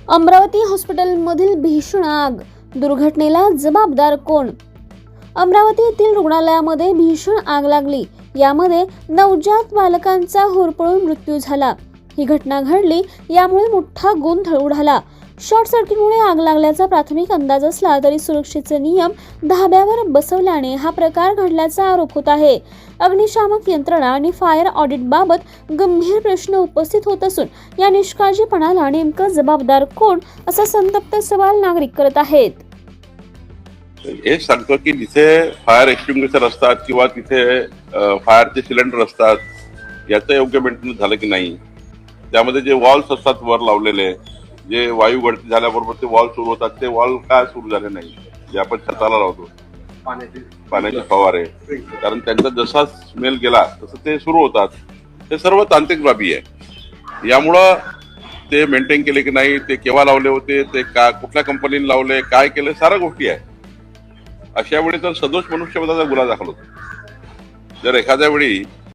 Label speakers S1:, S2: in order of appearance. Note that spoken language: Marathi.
S1: अमरावती हॉस्पिटलमधील भीषण आग, दुर्घटनेला जबाबदार कोण? अमरावती येथील रुग्णालयामध्ये भीषण आग लागली. यामध्ये नवजात बालकांचा होरपळून मृत्यू झाला. ही घटना घडली, यामुळे मोठा गोंधळ उडाला. शॉर्ट सर्किटमुळे आग लागल्याचा प्राथमिक अंदाज असला तरी सुरक्षेचे नियम धाब्यावर बसवल्याने हा प्रकार घडल्याचा आरोप होत आहे. अग्निशामक यंत्रणा आणि फायर ऑडिट बाबत गंभीर प्रश्न उपस्थित होत असून या निष्काळजीपणाला नेमकं जबाबदार कोण, असा संतप्त सवाल नागरिक करत आहेत.
S2: हे सांगतो की जिथे फायर एक्सटिंग्विशर असतात किंवा तिथे फायरचे सिलेंडर असतात, याचं योग्य मेंटेनन्स झालं की नाही. त्यामध्ये जे वॉल्स असतात वर लावलेले, जे वायू गळती झाल्याबरोबर ते वॉल सुरू होतात, ते वॉल का सुरू झाले नाही, जे आपण छताला लावतो पाण्याचे फवारे, कारण त्यांचा जसा स्मेल गेला तसं ते सुरू होतात. हे सर्व तांत्रिक बाबी आहे. यामुळं ते मेंटेन केले की नाही, ते केव्हा लावले होते, ते का कुठल्या कंपनीने लावले, काय केलं, साऱ्या गोष्टी आहे. अशा वेळी तर सदोष मनुष्यवधाचा गुन्हा दाखल होतो. जर एखाद्या वेळी